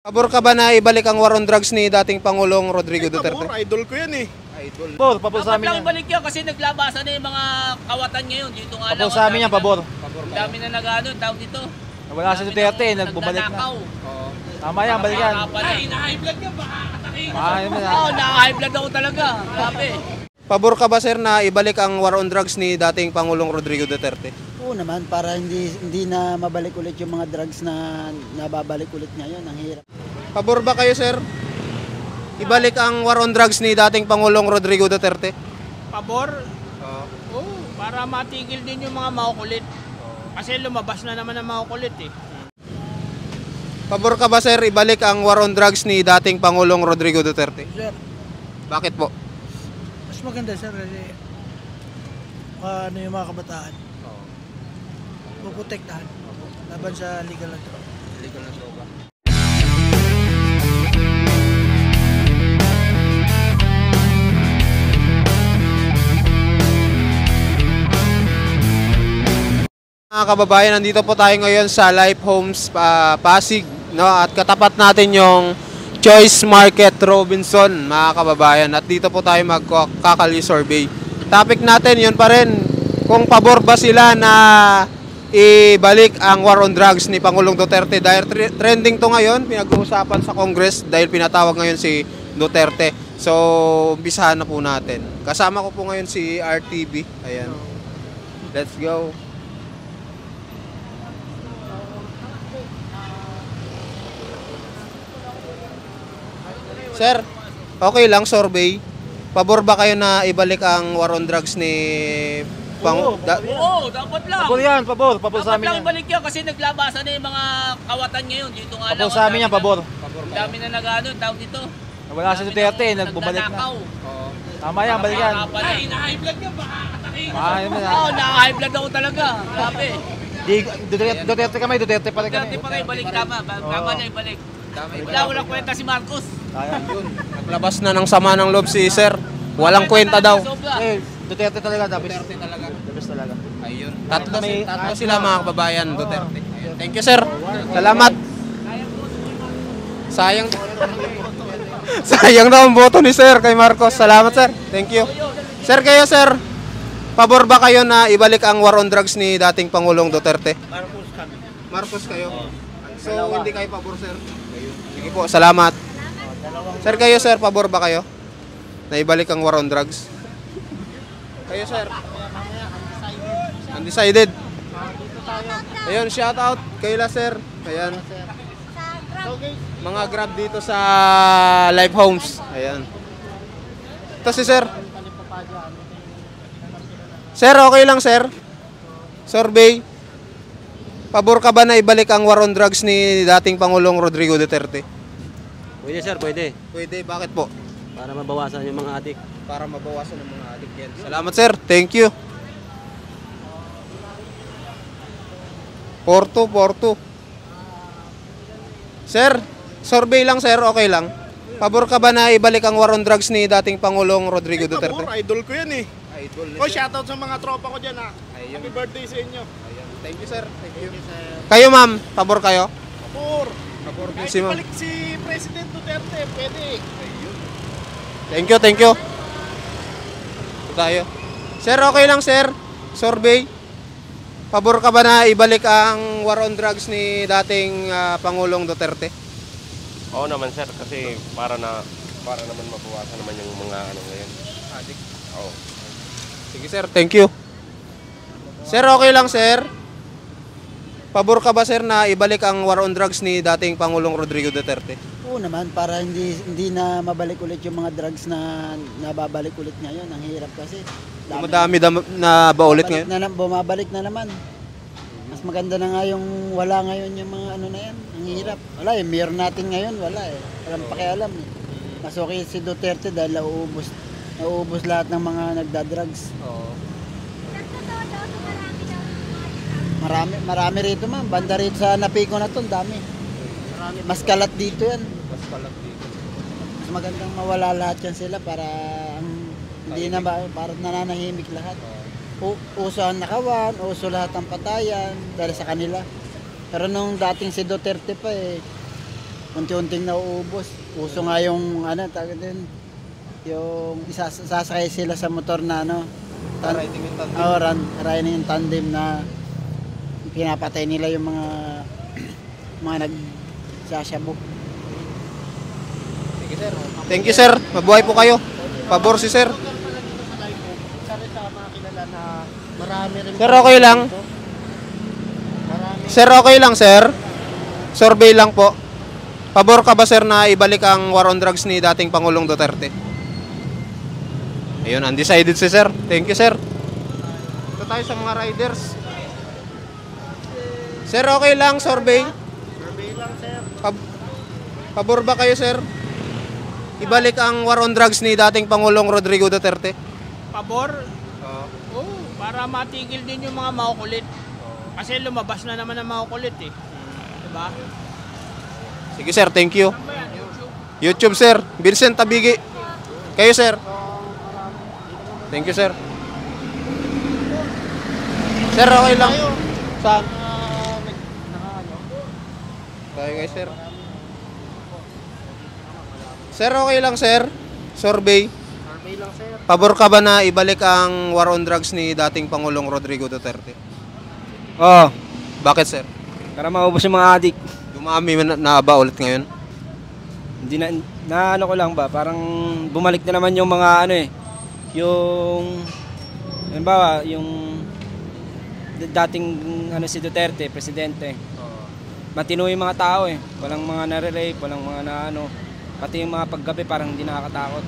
Pabor ka ba na ibalik ang war on drugs ni dating Pangulong Rodrigo Duterte? Pabor, idol ko yan eh. Idol. Pabor sa Dapat amin lang yan. ibalik yan kasi naglabasan na yung mga kawatan ngayon. Dito nga lang. Pabor sa amin yan, pabor. Ang dami na nag-ano, tawag dito. Wala si Duterte, nagbabalik na. Oo. Tama yan, balik yan. Ay, na-high blood ka, baka katakin. Ah, Oo, na-high blood ako talaga. Grabe. Pabor ka ba sir na ibalik ang war on drugs ni dating Pangulong Rodrigo Duterte? Oo naman, para hindi na mabalik ulit yung mga drugs na nababalik ulit ngayon. Ang hirap. Pabor ba kayo sir? Ibalik ang war on drugs ni dating Pangulong Rodrigo Duterte? Pabor? Oo. Oo, para matigil din yung mga makukulit. Kasi lumabas na naman ang makukulit eh. Pabor ka ba sir ibalik ang war on drugs ni dating Pangulong Rodrigo Duterte? Sir, Bakit po? mas maganda sir kasi ano yung mga kabataan. Puprotektahan laban sa legal na droga. Legal na droga. Mga kababayan, nandito po tayo ngayon sa Life Homes Pasig, no? At katapat natin yung Choice Market Robinson, mga kababayan. At dito po tayo magkakali survey. Topic natin yun pa rin, kung pabor ba sila na ibalik ang war on drugs ni Pangulong Duterte. Dahil trending to ngayon, pinag-uusapan sa Congress dahil pinatawag ngayon si Duterte. So, umpisahan na po natin. Kasama ko po ngayon si RTV. Ayan. Let's go. Sir, okay lang survey. Pabor ba kayo na ibalik ang war on drugs ni Oo, dapat lang. Pabor yan, pabor. Pabor sa Dapat amin lang yan. ibalik yan kasi naglabasan na yung mga kawatan ngayon. Dito nga lang. Pabor sa amin yan, pabor. Ang dami na nag-ano, tawag dito. Wala si Duterte, nagbabalik na. Tama yan, balik yan. Ay, na-high blood ka, baka katakin. Ah, Oo, na-high blood ako talaga. Grabe. Duterte kami, Duterte pa rin kami. Dati pa kayo balik, tama. Tama na ibalik. Walang kwenta si Marcos. Naglabas na ng sama ng loob si Sir. Walang kwenta daw. Sobra. Duterte talaga, dapat. Duterte talaga. Dapat talaga. Ayun. Tatlo sila mga kababayan, Duterte. Ayun. Thank you, sir. Salamat. Sayang. Sayang daw ang boto ni sir kay Marcos. Salamat, sir. Thank you. Sir, kayo, sir. Pabor ba kayo na ibalik ang war on drugs ni dating Pangulong Duterte? Marcos kami. Marcos kayo. So, hindi kayo pabor, sir? Sige po, salamat. Sir, kayo, sir, pabor ba kayo na ibalik ang war on drugs? Kayo, sir? Undecided. Ayun, shout out kay La, sir. Ayan. Mga grab dito sa Life Homes. Ayan. Ito si sir. Sir, okay lang, sir? Survey. Pabor ka ba na ibalik ang war on drugs ni dating Pangulong Rodrigo Duterte? Pwede sir, pwede. Pwede, bakit po? Para mabawasan yung mga adik. Para mabawasan ang mga adik yan. Salamat, sir. Thank you. Porto. Sir, survey lang, sir. Okay lang. Pabor ka ba na ibalik ang war on drugs ni dating Pangulong Rodrigo Duterte? Pabor, idol ko yan eh. Idol ni Oh, sir. shoutout sa mga tropa ko dyan ha. Ayun. Happy birthday sa inyo. Ayun. Thank you, sir. Thank you. Kayo, ma'am. Pabor kayo? Pabor. Pabor din Kahit si ma'am. ibalik si President Duterte, pwede. Thank you, thank you. Ito tayo. Sir, okay lang, sir. Survey. Pabor ka ba na ibalik ang war on drugs ni dating Pangulong Duterte? Oo naman sir, kasi para naman mabawasan naman yung mga ano ngayon. Adik. Oo. Sige, sir. Thank you. Sir, okay lang, sir. Pabor ka ba, sir, na ibalik ang war on drugs ni dating Pangulong Rodrigo Duterte? Oo naman, para hindi na mabalik ulit yung mga drugs na nababalik ulit ngayon. Ang hirap kasi. Madami na ba ulit ngayon? Bumabalik na naman. Mas maganda na nga yung wala ngayon yung mga ano na yan. Ang hirap. Wala eh, mayor natin ngayon, wala eh. Walang pakialam eh. Mas okay si Duterte dahil nauubos lahat ng mga nagdadrugs. Oo. Marami rito ma'am. Banda rito sa Napico na to, dami. Mas kalat dito yan. Mas palat dito. Mas magandang mawala lahat yan sila para hindi na para nananahimik lahat. Uso ang nakawan, uso lahat ang patayan dahil sa kanila. Pero nung dating si Duterte pa unti-unting nauubos. Uso nga yung ano, tawag din, yung sasakay sila sa motor na ano, Riding in tandem. riding in tandem na pinapatay nila yung mga nagsasabog. Thank you, sir. Mabuhay po kayo. Pabor si sir. Sir, okay lang. Sir, okay lang, sir. Survey lang po. Pabor ka ba, sir, na ibalik ang war on drugs ni dating Pangulong Duterte? Ayun, undecided si sir. Thank you, sir. Ito tayo sa mga riders. Sir, okay lang, survey? Survey lang, sir. Pabor ba kayo, sir? Ibalik ang war on drugs ni dating Pangulong Rodrigo Duterte? Pabor? Oo. Para matigil din yung mga makukulit. Kasi lumabas na naman ang makukulit eh. Diba? Sige, sir, thank you. YouTube, sir. Vincent Tabigi. Kayo, sir. Thank you, sir. Sir, okay lang. Saan? Tayo guys, sir. Sir, okay lang, sir. Survey. Survey lang, sir. Pabor ka ba na ibalik ang war on drugs ni dating Pangulong Rodrigo Duterte? Oo. Bakit, sir? Para maubos yung mga adik. Dumami na ba ulit ngayon? Hindi na ano ko lang ba, parang bumalik na naman yung mga ano eh. Yung halimbawa, yung dating ano si Duterte, presidente. Matino yung mga tao eh. Walang mga nare-rape, walang mga na ano. Pati yung mga paggabi parang hindi nakakatakot.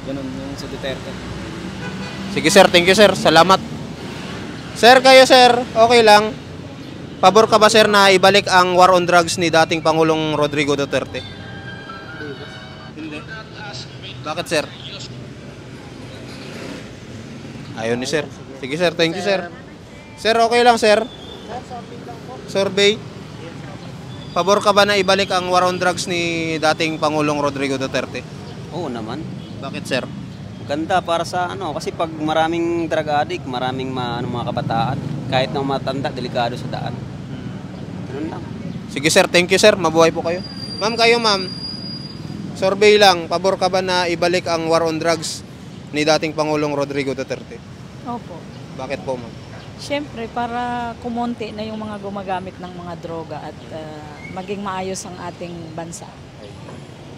Ganun yung si Duterte. Sige, sir, thank you, sir. Salamat. Sir, kayo, sir, okay lang. Pabor ka ba, sir, na ibalik ang war on drugs ni dating Pangulong Rodrigo Duterte? Hindi. Bakit, sir? Ayun ni sir. Sige, sir, thank you, sir. Sir, okay lang, sir. Survey. Pabor ka ba na ibalik ang war on drugs ni dating Pangulong Rodrigo Duterte? Oo naman. Bakit, sir? Ganda para sa ano, kasi pag maraming drug addict, maraming mga kabataan, kahit na matanda, delikado sa daan. Ganun lang. Sige, sir, thank you, sir. Mabuhay po kayo. Ma'am, kayo, ma'am. Survey lang. Pabor ka ba na ibalik ang war on drugs ni dating Pangulong Rodrigo Duterte? Opo. Bakit po, ma'am? Siyempre, para kumonti na yung mga gumagamit ng mga droga at maging maayos ang ating bansa.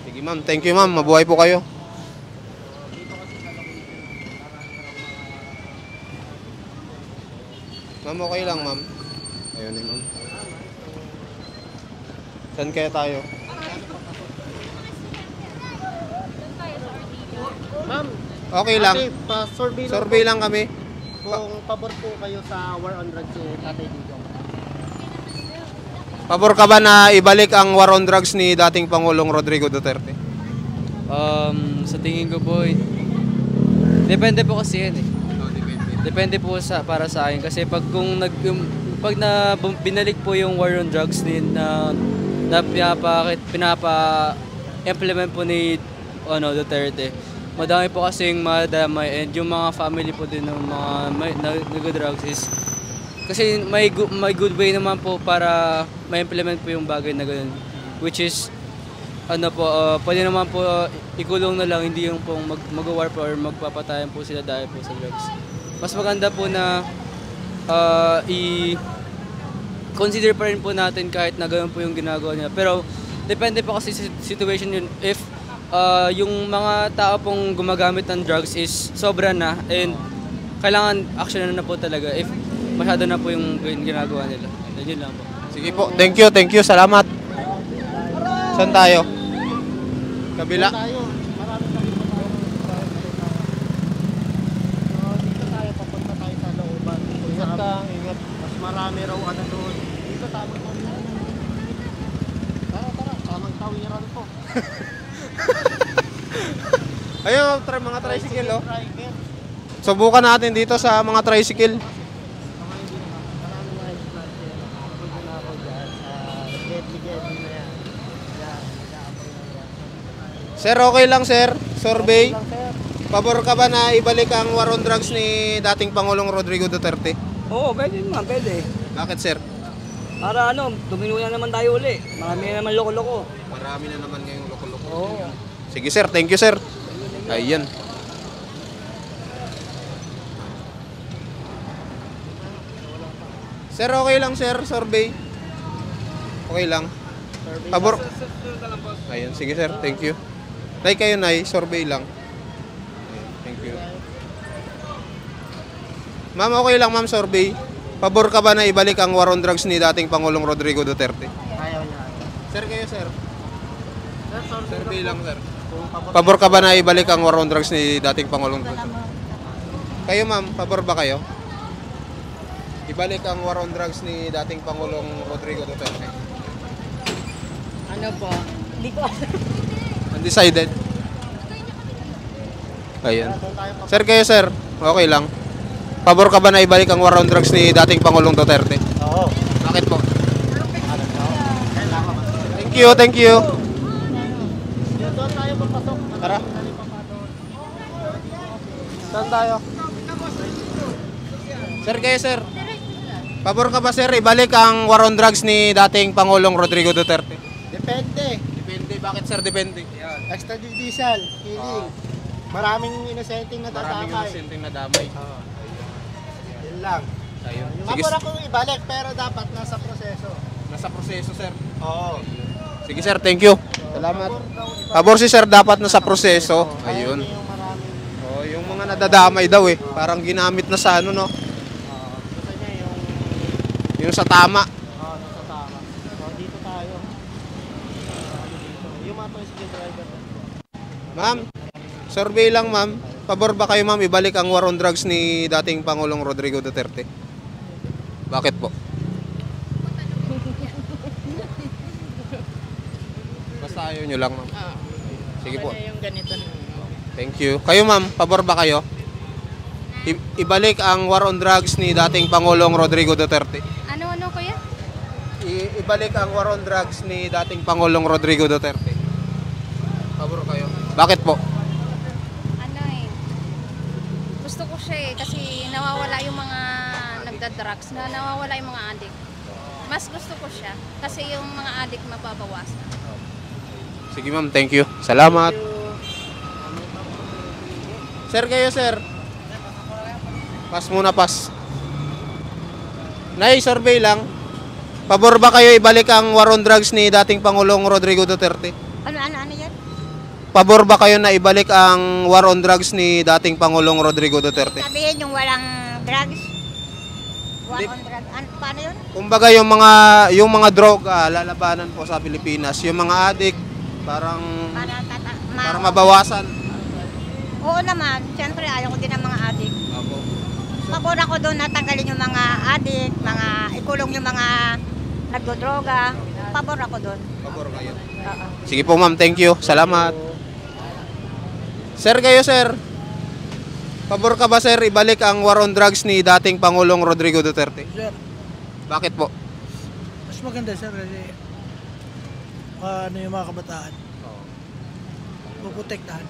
Sige, ma'am. Thank you, ma'am. Mabuhay po kayo. Ma'am, okay lang, ma'am. Ayun ni ma'am. Saan kaya tayo? Ma'am, Okay lang. survey Survey lang lang kami. kung pabor po kayo sa war on drugs si Tatay Digong. Pabor ka ba na ibalik ang war on drugs ni dating Pangulong Rodrigo Duterte? Sa tingin ko po, depende po kasi yan eh. Depende po para sa akin kasi binalik po yung war on drugs din na pinapa-implement po ni Duterte. Madami po kasing madamay and yung mga family po din ng mga nag-drugs is kasi may good way naman po para ma-implement po yung bagay na gano'n. Which is pwede naman po ikulong na lang, hindi yung pong mag-war po or magpapatayan po sila dahil po sa drugs. Mas maganda po na i-consider pa rin po natin kahit na gano'n po yung ginagawa niya. Pero depende po kasi sa situation yun. If yung mga tao pong gumagamit ng drugs is sobra na and kailangan action na po talaga if masyado na po yung ginagawa nila. Yun lang po. Sige po. Thank you. Salamat. Saan tayo? Kabila. Dito tayo, papunta tayo sa looban. Ingat ka, ingat. Mas marami raw doon. Dito tamang tawiran. Tara, tamang tawiran po. Ayun, mga tricycle, oh. Subukan natin dito sa mga tricycle. Sir, okay lang, sir. Survey. Pabor ka ba na ibalik ang war on drugs ni dating Pangulong Rodrigo Duterte? Oo, pwede naman, pwede. Bakit, sir? Para ano, tumino na naman tayo uli. Marami na naman loko-loko. Marami na naman ngayong loko-loko. Oo. Sige sir, thank you sir. Ayan. Sir, okay lang sir, survey. Okay lang. Pabor. Ayun, sige sir, thank you. Nay kayo nay, survey lang. Ayun, thank you. Ma'am, okay lang ma'am, survey. Pabor ka ba na ibalik ang war on drugs ni dating Pangulong Rodrigo Duterte? Ayaw niya. Sir, kayo sir. Sir, Survey lang sir. Pabor ka ba na ibalik ang war on drugs ni dating Pangulong Duterte? Kayo ma'am, pabor ba kayo? Ibalik ang war on drugs ni dating Pangulong Rodrigo Duterte. Ano po? Hindi ko Undecided? Ayun. Sir, kayo sir. Okay lang. Pabor ka ba na ibalik ang war on drugs ni dating Pangulong Duterte? Oo. Bakit po? Thank you, thank you. Doon tayo papasok. Tara. Saan tayo? Sir, kayo sir. Pabor ka ba sir ibalik ang war on drugs ni dating Pangulong Rodrigo Duterte? Depende. Depende. Bakit sir depende? Extrajudicial, killing. Maraming inosenteng na Maraming tatapay. inosenteng na damay. Yun lang. Ayun. Sige, Mapura kong ibalik pero dapat nasa proseso. nasa proseso sir. Oo. Sige sir, thank you. Salamat. Pabor si sir dapat nasa proseso. Ayun. Yung maraming Oh, yung mga nadadamay daw eh. Parang ginamit na sa ano no. gusto niya yung Yung sa tama. nasa tama. So, dito tayo. Yung mga toys driver. Ma'am, survey lang ma'am. Pabor ba kayo ma'am ibalik ang war on drugs ni dating Pangulong Rodrigo Duterte? Bakit po? Basta ayaw nyo lang ma'am. Sige po. Yung ganito. Thank you. Kayo ma'am, pabor ba kayo? Ibalik ang war on drugs ni dating Pangulong Rodrigo Duterte. Ano kuya? Ibalik ang war on drugs ni dating Pangulong Rodrigo Duterte. Pabor kayo? Bakit po? Ano gusto ko siya kasi nawawala yung mga nagda-drugs, nawawala yung mga addict. Mas gusto ko siya kasi yung mga addict mababawasan. Sige ma'am, thank you. Salamat. Sir, kayo sir. Pas muna, pas. Nay, survey lang. Pabor ba kayo ibalik ang war on drugs ni dating Pangulong Rodrigo Duterte? Ano yan? Pabor ba kayo na ibalik ang war on drugs ni dating Pangulong Rodrigo Duterte? Sabihin yung walang drugs? War on drugs? Paano yun? Kumbaga yung mga droga lalabanan po sa Pilipinas, yung mga addict parang mabawasan. Oo naman, siyempre ayaw ko din ng mga addict. Opo. Pabor ako doon na tanggalin yung mga addict, ikulong yung mga nagdodroga. Pabor ako doon. Pabor kayo. Sige po ma'am, thank you. Salamat. Sir, kayo sir. Pabor ka ba sir ibalik ang war on drugs ni dating Pangulong Rodrigo Duterte? Sir, Bakit po? mas maganda sir kasi ano yung mga kabataan. Puprotektahan.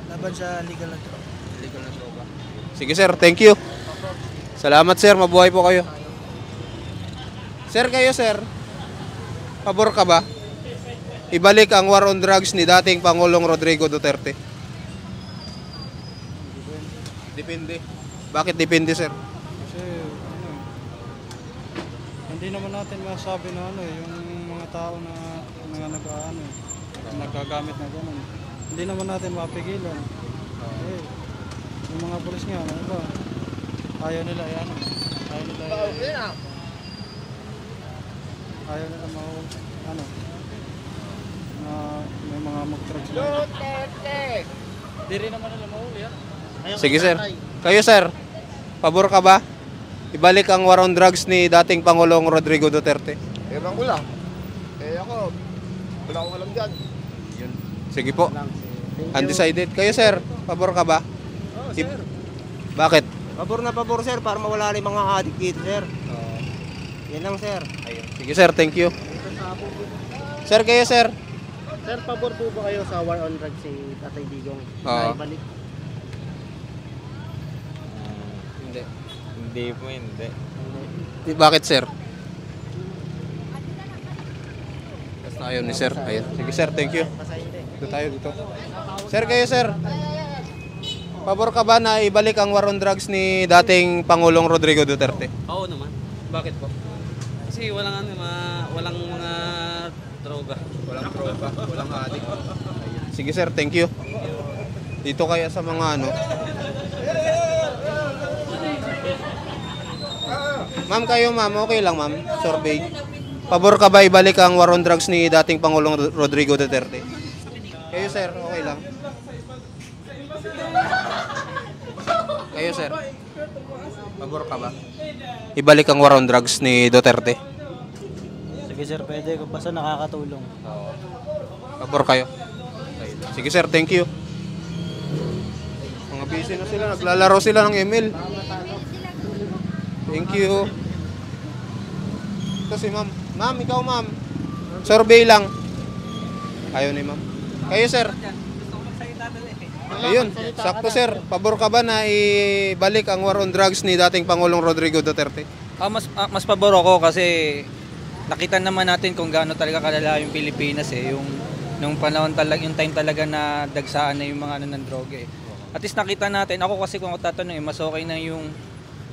Laban sa legal na droga. Illegal na droga. Sige sir, thank you. Salamat sir, mabuhay po kayo. Sir, kayo sir. Pabor ka ba ibalik ang war on drugs ni dating Pangulong Rodrigo Duterte? Depende. Bakit depende sir? Kasi hindi naman natin masabi na yung mga tao na nagagamit na gano'n. Hindi naman natin mapigilan. Yung mga pulis nga, ayaw nila yan. Ayaw nila na may mga mag-drugs na. Hindi rin naman nila mahuli yan. Sige sir. Kayo sir, pabor ka ba ibalik ang war on drugs ni dating Pangulong Rodrigo Duterte? Ewan ko lang. Ako, wala akong alam dyan. Yun. Sige po. Undecided. Kayo sir, pabor ka ba? Sir. Bakit? Pabor na pabor sir, para mawala rin mga addict dito sir. Yan lang sir. Sige sir, thank you. Sir, kayo sir. Sir, pabor po ba kayo sa war on drugs si Tatay Digong? Oo. Ibalik? Hindi. Hindi po, hindi. Bakit sir? Ayaw ni sir. Ayun. Sige sir, thank you. Dito tayo dito. Sir, kayo sir. Pabor ka ba na ibalik ang war on drugs ni dating Pangulong Rodrigo Duterte? Oo naman. Bakit po? Kasi walang mga droga. Walang droga, walang adik. Sige sir, thank you. Dito kaya sa mga ano. Ma'am, kayo ma'am, okay lang ma'am, survey. Pabor ka ba ibalik ang war on drugs ni dating Pangulong Rodrigo Duterte? Kayo sir, okay lang. Kayo sir, pabor ka ba ibalik ang war on drugs ni Duterte? Sige sir, pwede ko basta nakakatulong. Pabor kayo? Sige sir, thank you. Mga busy na sila, naglalaro sila ng ML. Thank you. Ito si ma'am. Ma'am, ikaw ma'am. Survey lang. Ayaw ni ma'am. Kayo sir. Ayun, sakto sir. Pabor ka ba na ibalik ang war on drugs ni dating Pangulong Rodrigo Duterte? Mas pabor ako kasi nakita naman natin kung gaano talaga kalala yung Pilipinas eh. Nung panahon talaga, yung time talaga na dagsaan na yung mga ng droga eh. At least nakita natin, ako kasi kung tatanong mas okay na yung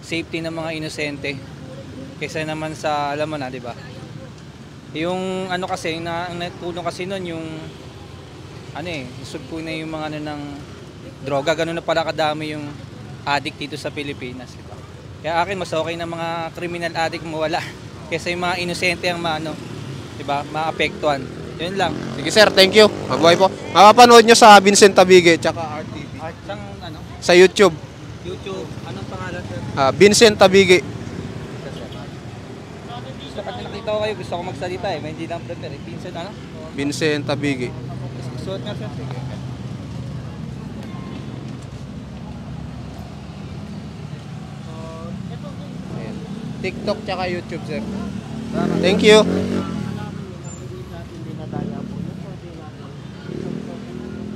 safety ng mga inosente kaysa naman sa, alam mo na, di ba? Yung ano kasi, ang natulong kasi nun yung isugpo na yung mga ng droga, gano'n na pala kadami yung addict dito sa Pilipinas, di ba? Kaya akin mas okay na mga criminal addict mawala kaysa yung mga inosente ang di ba, maapektuhan. Yun lang. Sige sir, thank you. Mabuhay po. Mapapanood nyo sa Vincent Tabige tsaka RTV. Sa YouTube. YouTube, anong pangalan sir? Vincent Tabige. Gusto pag nakita ko kayo, gusto ko magsalita eh, may hindi lang prepare eh. Vincent Tabige. Suot nga sir. TikTok tsaka YouTube sir. Thank you.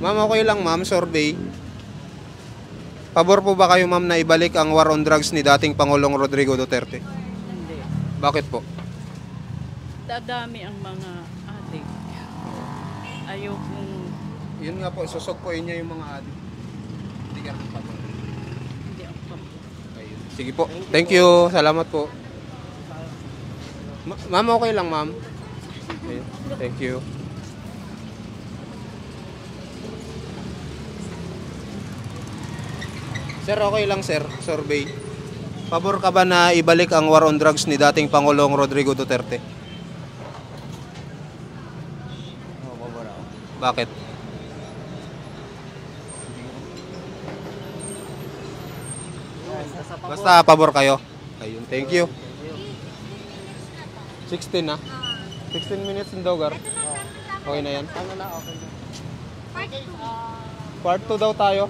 Ma'am, okay lang ma'am, survey. Pabor po ba kayo ma'am na ibalik ang war on drugs ni dating Pangulong Rodrigo Duterte? Hindi. Bakit po? Dadami ang mga adik. Ayokong... Yun nga po, susugpuin niya yung mga adik. Hindi ka rin pabor. Hindi ako pabor. Sige po, thank you. Salamat po. Ma'am, okay lang ma'am. Thank you. Sir, okay lang sir, survey. Pabor ka ba na ibalik ang war on drugs ni dating Pangulong Rodrigo Duterte? Oo, pabor ako. Bakit? Basta pabor kayo. Ayun, thank you. 16 na? 16 minutes in Dogar. Okay na yan? Ano na, okay na. Part 2 daw tayo.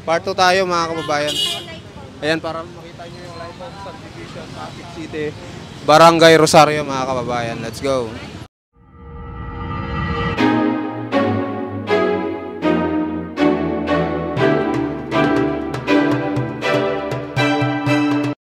Part 2 tayo mga kababayan. Ayan, para makita nyo yung live of subdivision sa City, Barangay Rosario mga kababayan. Let's go.